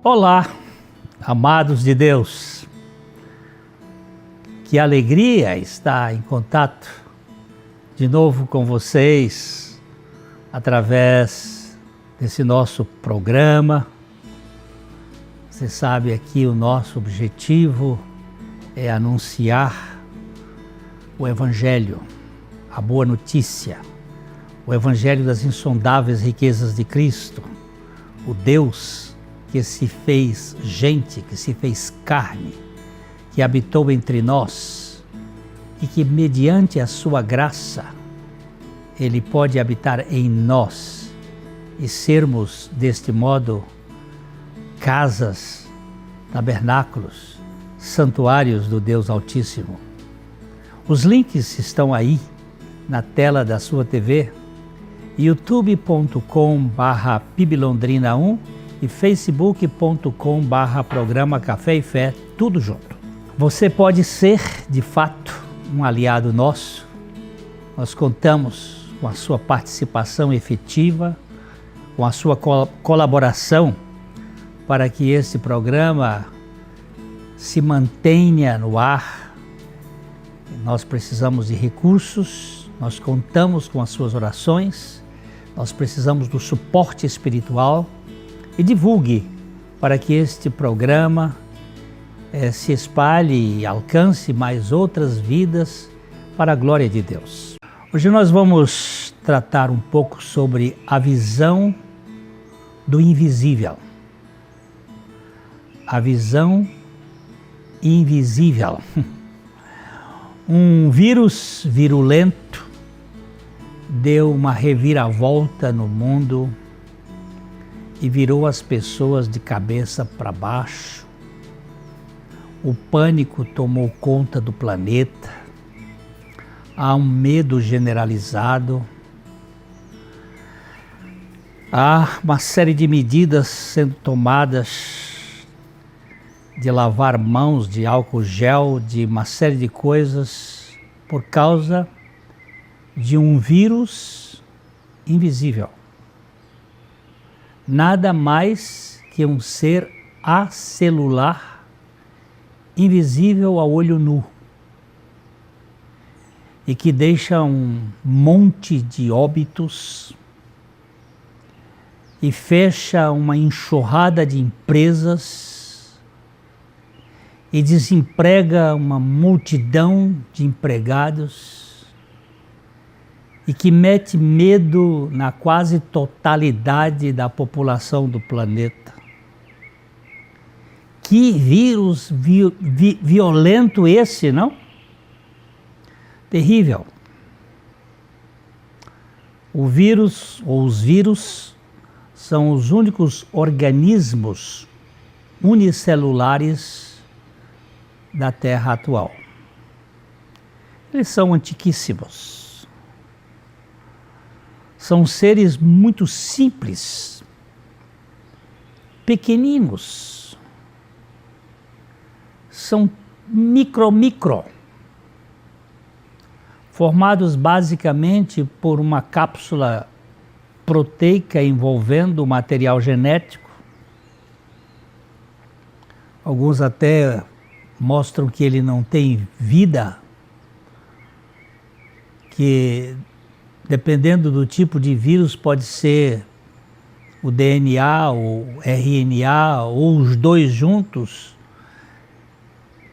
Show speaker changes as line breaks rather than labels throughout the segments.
Olá, amados de Deus. Que alegria estar em contato de novo com vocês através desse nosso programa. Você sabe aqui o nosso objetivo é anunciar o Evangelho, a boa notícia, o Evangelho das insondáveis riquezas de Cristo, o Deus que se fez gente, que se fez carne, que habitou entre nós e que mediante a sua graça Ele pode habitar em nós e sermos deste modo casas, tabernáculos, santuários do Deus Altíssimo. Os links estão aí na tela da sua TV, youtube.com/piblondrina1 e facebook.com/programa Café e Fé, tudo junto. Você pode ser, de fato, um aliado nosso. Nós contamos com a sua participação efetiva, com a sua colaboração para que este programa se mantenha no ar. Nós precisamos de recursos, nós contamos com as suas orações, nós precisamos do suporte espiritual. E divulgue para que este programa se espalhe e alcance mais outras vidas para a glória de Deus. Hoje nós vamos tratar um pouco sobre a visão do invisível. A visão invisível. Um vírus virulento deu uma reviravolta no mundo e virou as pessoas de cabeça para baixo. O pânico tomou conta do planeta. Há um medo generalizado. Há uma série de medidas sendo tomadas de lavar mãos, de álcool gel, de uma série de coisas por causa de um vírus invisível. Nada mais que um ser acelular, invisível ao olho nu, e que deixa um monte de óbitos e fecha uma enxurrada de empresas e desemprega uma multidão de empregados e que mete medo na quase totalidade da população do planeta. Que vírus violento esse, não? Terrível. O vírus ou os vírus são os únicos organismos unicelulares da Terra atual. Eles são antiquíssimos. São seres muito simples, pequeninos, são micro, formados basicamente por uma cápsula proteica envolvendo o material genético. Alguns até mostram que ele não tem vida, que dependendo do tipo de vírus, pode ser o DNA, o RNA, ou os dois juntos,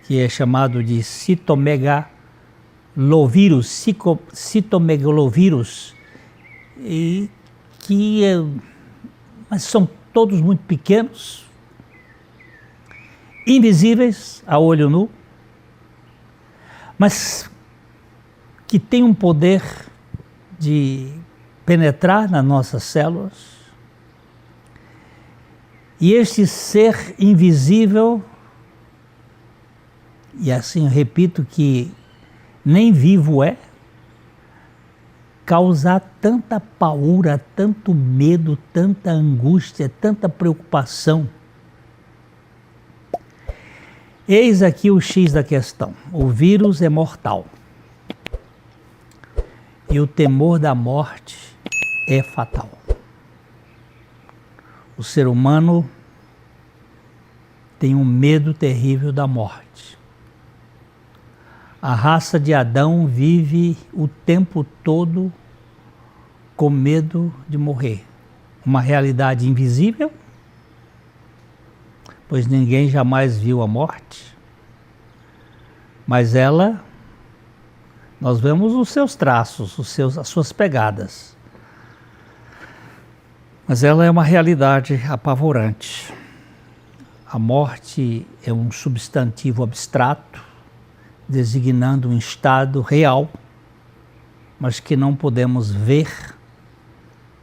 que é chamado de citomegalovírus, e mas são todos muito pequenos, invisíveis a olho nu, mas que têm um poder de penetrar nas nossas células. E este ser invisível, e assim repito que nem vivo é, causa tanta paura, tanto medo, tanta angústia, tanta preocupação. Eis aqui o X da questão. O vírus é mortal. E o temor da morte é fatal. O ser humano tem um medo terrível da morte. A raça de Adão vive o tempo todo com medo de morrer. Uma realidade invisível, pois ninguém jamais viu a morte, mas ela, nós vemos os seus traços, as suas pegadas, mas ela é uma realidade apavorante. A morte é um substantivo abstrato, designando um estado real, mas que não podemos ver,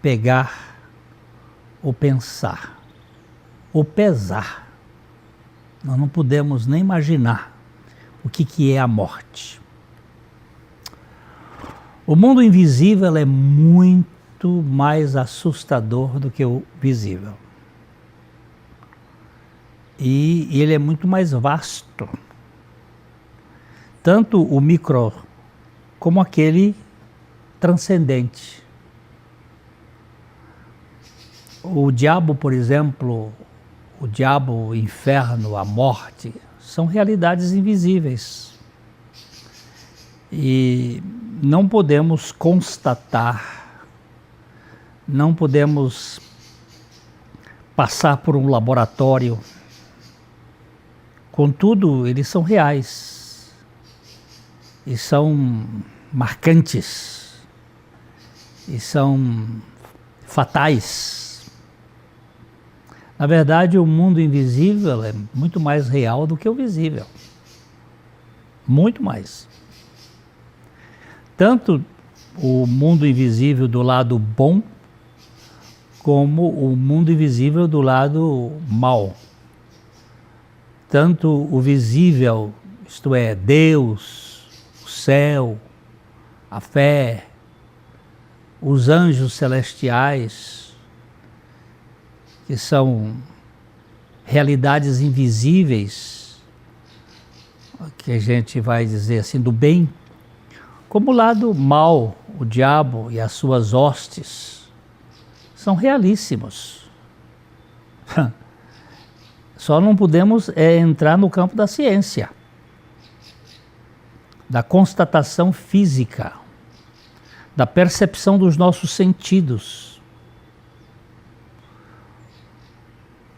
pegar ou pensar, ou pesar. Nós não podemos nem imaginar o que é a morte. O mundo invisível é muito mais assustador do que o visível. E ele é muito mais vasto. Tanto o micro como aquele transcendente. O diabo, por exemplo, o diabo, o inferno, a morte, são realidades invisíveis. E não podemos constatar, não podemos passar por um laboratório. Contudo, eles são reais e são marcantes e são fatais. Na verdade, o mundo invisível é muito mais real do que o visível. Muito mais. Tanto o mundo invisível do lado bom, como o mundo invisível do lado mal. Tanto o visível, isto é, Deus, o céu, a fé, os anjos celestiais, que são realidades invisíveis, que a gente vai dizer assim, do bem, como o lado mal, o diabo e as suas hostes, são realíssimos. Só não podemos entrar no campo da ciência, da constatação física, da percepção dos nossos sentidos.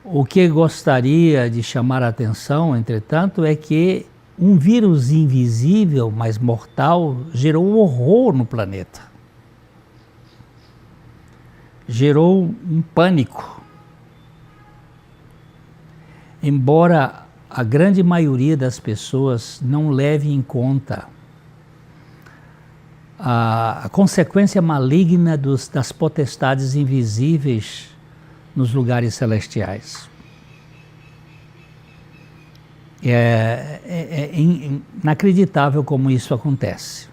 O que gostaria de chamar a atenção, entretanto, é que um vírus invisível, mas mortal, gerou horror no planeta. Gerou um pânico. Embora a grande maioria das pessoas não leve em conta a consequência maligna das potestades invisíveis nos lugares celestiais. É inacreditável como isso acontece.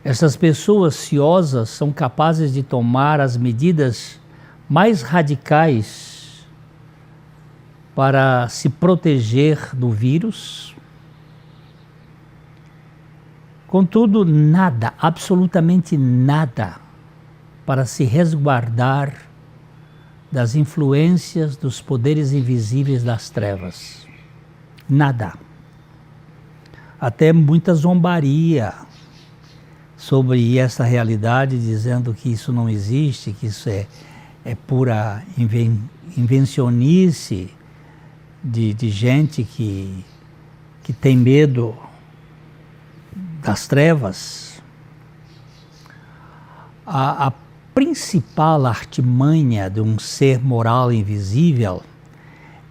Essas pessoas ciosas são capazes de tomar as medidas mais radicais para se proteger do vírus. Contudo, nada, absolutamente nada, para se resguardar das influências dos poderes invisíveis das trevas. Nada. Até muita zombaria sobre essa realidade, dizendo que isso não existe, que isso é pura invencionice de gente que tem medo das trevas. A principal artimanha de um ser moral invisível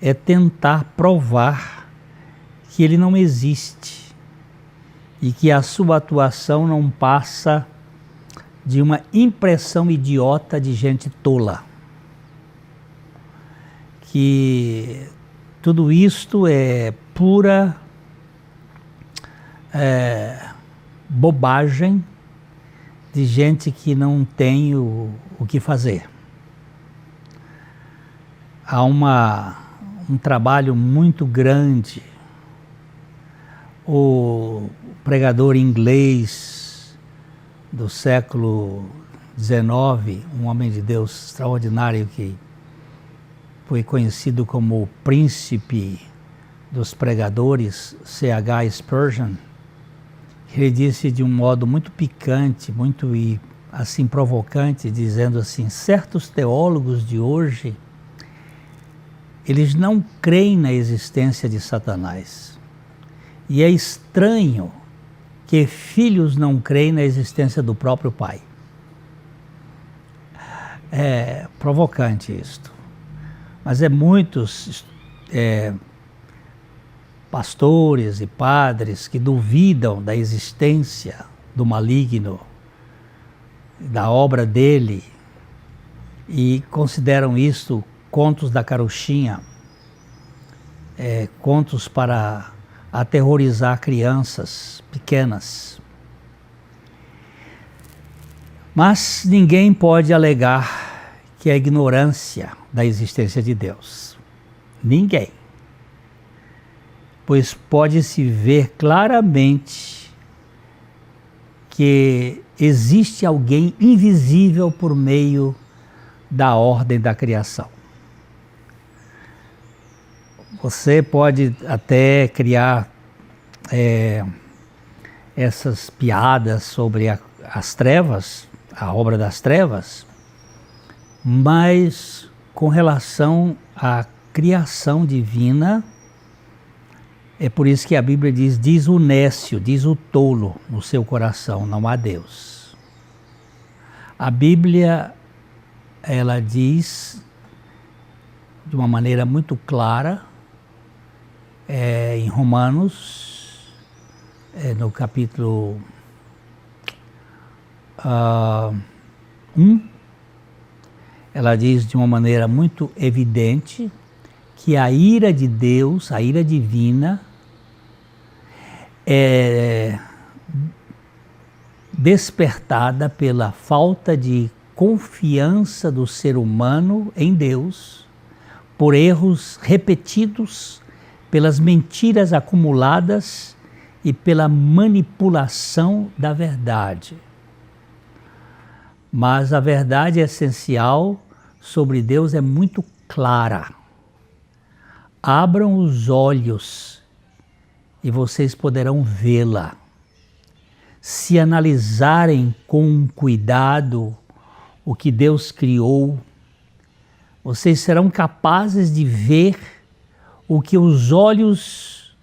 é tentar provar que ele não existe e que a sua atuação não passa de uma impressão idiota de gente tola. Que tudo isto é pura bobagem de gente que não tem o que fazer. Há um trabalho muito grande. O pregador inglês do século XIX, um homem de Deus extraordinário que foi conhecido como o príncipe dos pregadores, C.H. Spurgeon. Ele disse de um modo muito picante, muito assim provocante, dizendo assim: certos teólogos de hoje, eles não creem na existência de Satanás. E é estranho que filhos não creem na existência do próprio pai. É provocante isto. Mas muitos pastores e padres que duvidam da existência do maligno, da obra dele, e consideram isto contos da carochinha, contos para aterrorizar crianças pequenas. Mas ninguém pode alegar que é ignorância da existência de Deus. Ninguém. Pois pode-se ver claramente que existe alguém invisível por meio da ordem da criação. Você pode até criar essas piadas sobre as trevas, a obra das trevas, mas com relação à criação divina, é por isso que a Bíblia diz o nécio, diz o tolo no seu coração, não há Deus. A Bíblia, ela diz de uma maneira muito clara, em Romanos, no capítulo 1, ela diz de uma maneira muito evidente que a ira de Deus, a ira divina, é despertada pela falta de confiança do ser humano em Deus, por erros repetidos, pelas mentiras acumuladas e pela manipulação da verdade. Mas a verdade essencial sobre Deus é muito clara. Abram os olhos e vocês poderão vê-la. Se analisarem com cuidado o que Deus criou, vocês serão capazes de ver o que os olhos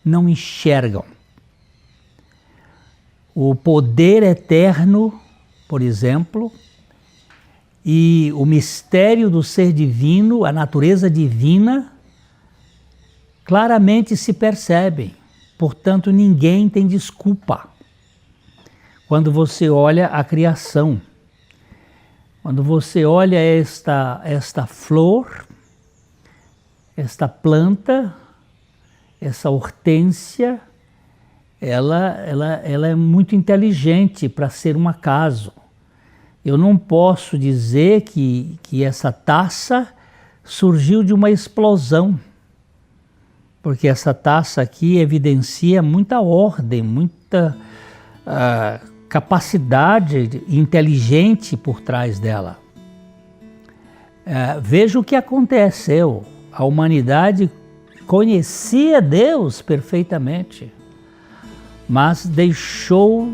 não enxergam. O poder eterno, por exemplo, e o mistério do ser divino, a natureza divina, claramente se percebem. Portanto, ninguém tem desculpa. Quando você olha a criação, quando você olha esta flor, esta planta, essa hortênsia, ela é muito inteligente para ser um acaso. Eu não posso dizer que essa taça surgiu de uma explosão, porque essa taça aqui evidencia muita ordem, muita capacidade inteligente por trás dela. Veja o que aconteceu. A humanidade conhecia Deus perfeitamente, mas deixou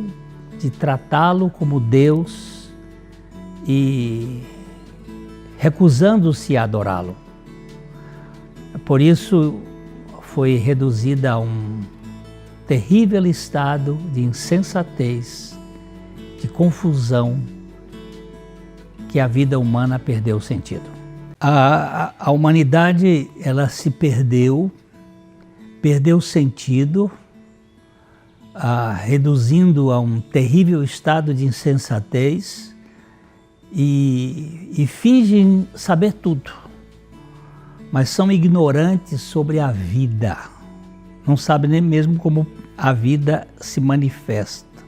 de tratá-lo como Deus e recusando-se a adorá-lo. Por isso foi reduzida a um terrível estado de insensatez, de confusão, que a vida humana perdeu o sentido. A humanidade, ela se perdeu o sentido, reduzindo a um terrível estado de insensatez e fingem saber tudo, mas são ignorantes sobre a vida, não sabem nem mesmo como a vida se manifesta.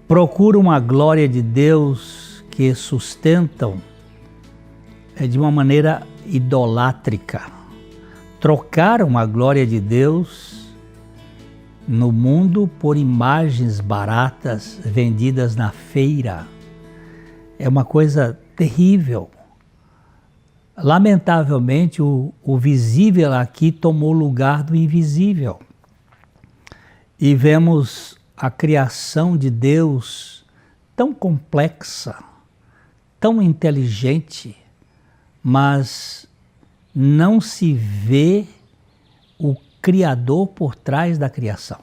Procuram a glória de Deus que sustentam de uma maneira idolátrica. Trocaram a glória de Deus no mundo por imagens baratas vendidas na feira. É uma coisa terrível. lamentavelmente, o visível aqui tomou lugar do invisível. E vemos a criação de Deus tão complexa, tão inteligente, mas não se vê o Criador por trás da criação.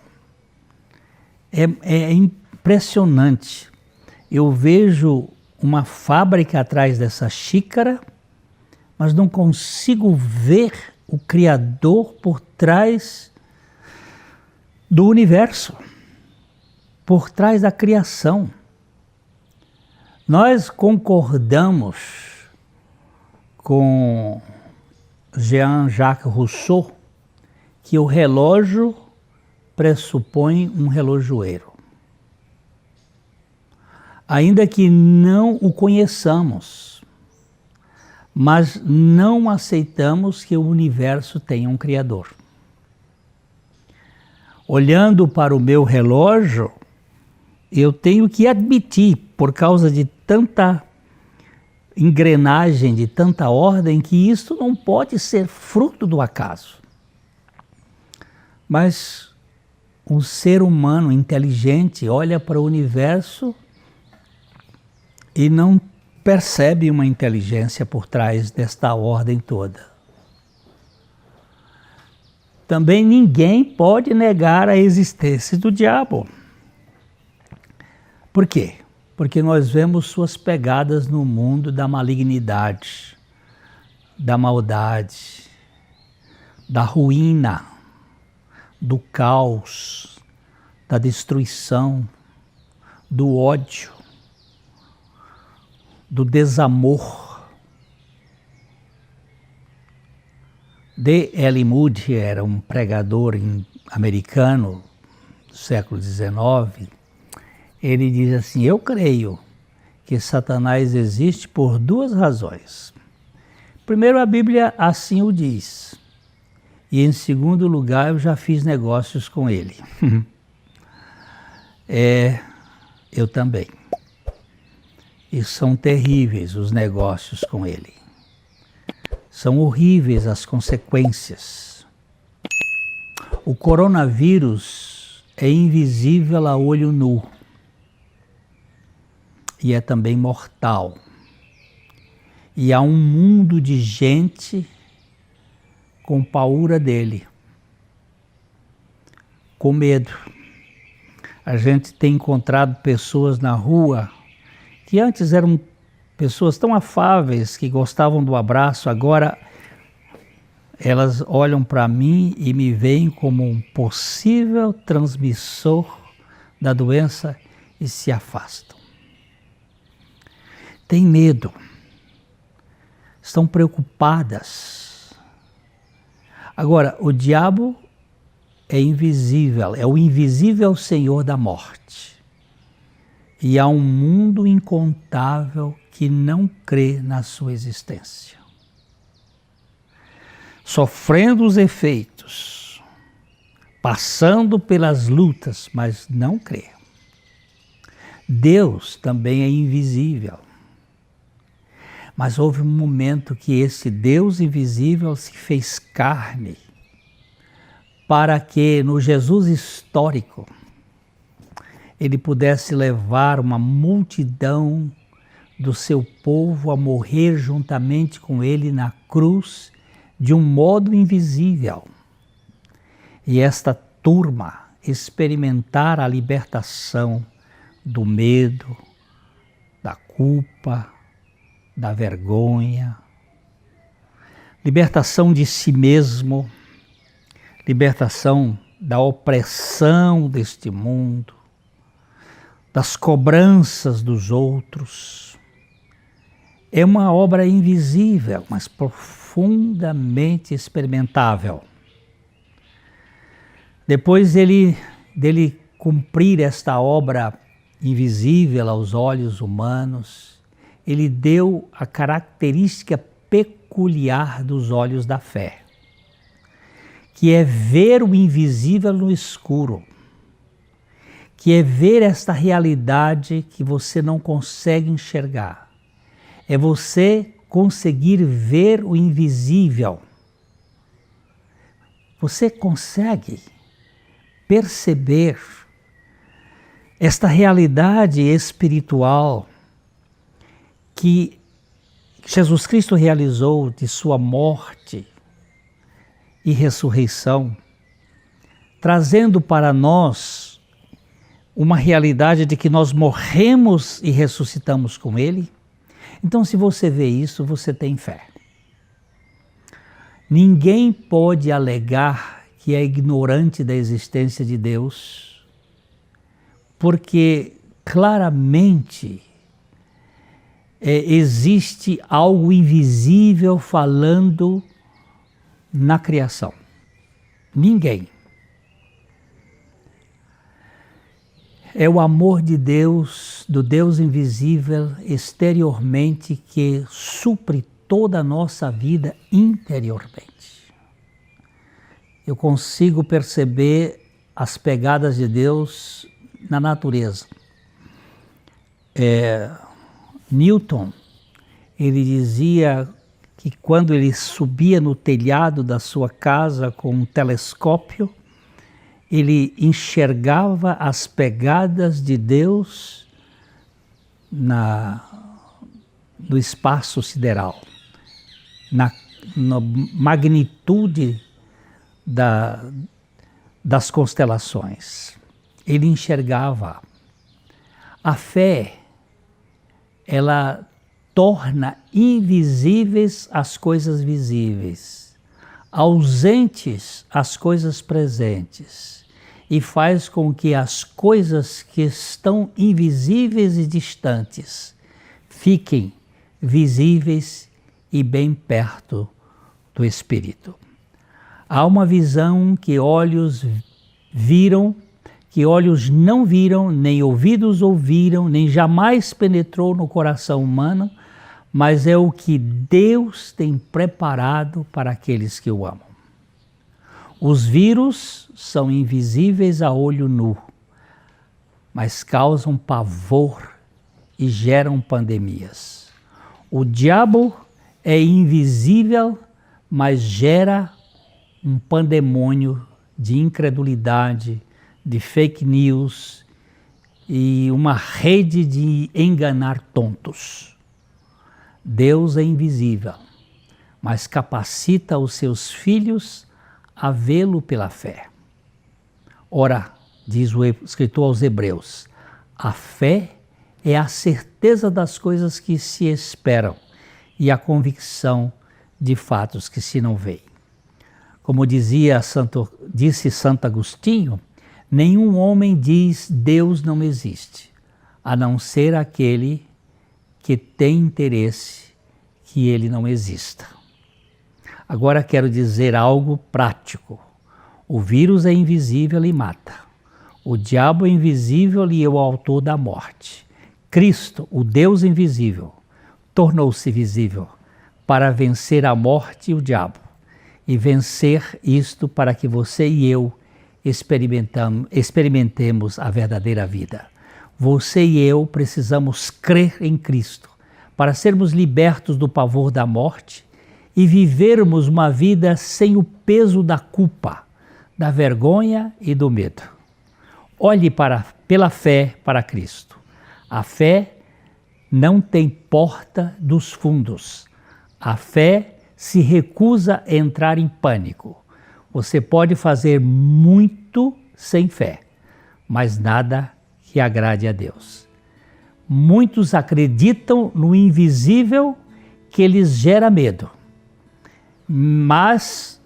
É impressionante. Eu vejo uma fábrica atrás dessa xícara, mas não consigo ver o Criador por trás do universo, por trás da criação. Nós concordamos com Jean-Jacques Rousseau que o relógio pressupõe um relojoeiro. Ainda que não o conheçamos, mas não aceitamos que o universo tenha um Criador. Olhando para o meu relógio, eu tenho que admitir, por causa de tanta engrenagem, de tanta ordem, que isto não pode ser fruto do acaso. Mas um ser humano inteligente olha para o universo e não percebe uma inteligência por trás desta ordem toda. Também ninguém pode negar a existência do diabo. Por quê? Porque nós vemos suas pegadas no mundo da malignidade, da maldade, da ruína, do caos, da destruição, do ódio, do desamor. D.L. Moody era um pregador americano do século XIX. Ele diz assim: eu creio que Satanás existe por duas razões. Primeiro, a Bíblia assim o diz. E em segundo lugar, eu já fiz negócios com ele. Eu também. E são terríveis os negócios com ele. São horríveis as consequências. O coronavírus é invisível a olho nu. E é também mortal. E há um mundo de gente com paura dele, com medo. A gente tem encontrado pessoas na rua que antes eram pessoas tão afáveis, que gostavam do abraço, agora elas olham para mim e me veem como um possível transmissor da doença e se afastam. Têm medo, estão preocupadas. Agora, o diabo é invisível, é o invisível Senhor da morte. E há um mundo incontável que não crê na sua existência. Sofrendo os efeitos, passando pelas lutas, mas não crê. Deus também é invisível. Mas houve um momento que esse Deus invisível se fez carne para que no Jesus histórico ele pudesse levar uma multidão do seu povo a morrer juntamente com ele na cruz de um modo invisível. E esta turma experimentar a libertação do medo, da culpa, da vergonha, libertação de si mesmo, libertação da opressão deste mundo, das cobranças dos outros. É uma obra invisível, mas profundamente experimentável. Depois dele cumprir esta obra invisível aos olhos humanos, ele deu a característica peculiar dos olhos da fé, que é ver o invisível no escuro, que é ver esta realidade que você não consegue enxergar. É você conseguir ver o invisível. Você consegue perceber esta realidade espiritual que Jesus Cristo realizou de sua morte e ressurreição, trazendo para nós uma realidade de que nós morremos e ressuscitamos com Ele? Então, se você vê isso, você tem fé. Ninguém pode alegar que é ignorante da existência de Deus, porque claramente existe algo invisível falando na criação. Ninguém. É o amor de Deus, do Deus invisível exteriormente, que supre toda a nossa vida interiormente. Eu consigo perceber as pegadas de Deus na natureza. Newton, ele dizia que quando ele subia no telhado da sua casa com um telescópio, ele enxergava as pegadas de Deus no espaço sideral, na magnitude das constelações. Ele enxergava. A fé, ela torna invisíveis as coisas visíveis, ausentes as coisas presentes, e faz com que as coisas que estão invisíveis e distantes fiquem visíveis e bem perto do Espírito. Há uma visão que olhos viram, que olhos não viram, nem ouvidos ouviram, nem jamais penetrou no coração humano, mas é o que Deus tem preparado para aqueles que o amam. Os vírus são invisíveis a olho nu, mas causam pavor e geram pandemias. O diabo é invisível, mas gera um pandemônio de incredulidade, de fake news e uma rede de enganar tontos. Deus é invisível, mas capacita os seus filhos a vê-lo pela fé. Ora, diz o escritor aos Hebreus, a fé é a certeza das coisas que se esperam e a convicção de fatos que se não veem. Como disse Santo Agostinho, nenhum homem diz Deus não existe, a não ser aquele que tem interesse que ele não exista. Agora quero dizer algo prático. O vírus é invisível e mata. O diabo é invisível e é o autor da morte. Cristo, o Deus invisível, tornou-se visível para vencer a morte e o diabo. E vencer isto para que você e eu experimentemos a verdadeira vida. Você e eu precisamos crer em Cristo para sermos libertos do pavor da morte e vivermos uma vida sem o peso da culpa, da vergonha e do medo. Olhe pela fé para Cristo. A fé não tem porta dos fundos. A fé se recusa a entrar em pânico. Você pode fazer muito sem fé, mas nada que agrade a Deus. Muitos acreditam no invisível que lhes gera medo, mas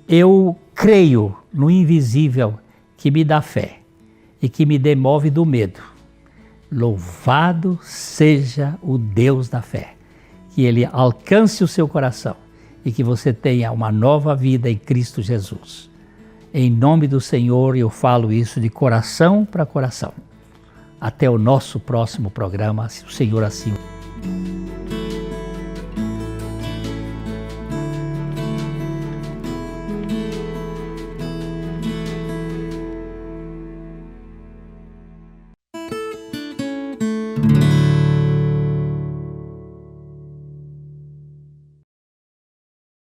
eu creio no invisível que me dá fé e que me demove do medo. Louvado seja o Deus da fé, que Ele alcance o seu coração e que você tenha uma nova vida em Cristo Jesus. Em nome do Senhor, eu falo isso de coração para coração. Até o nosso próximo programa, se o Senhor assim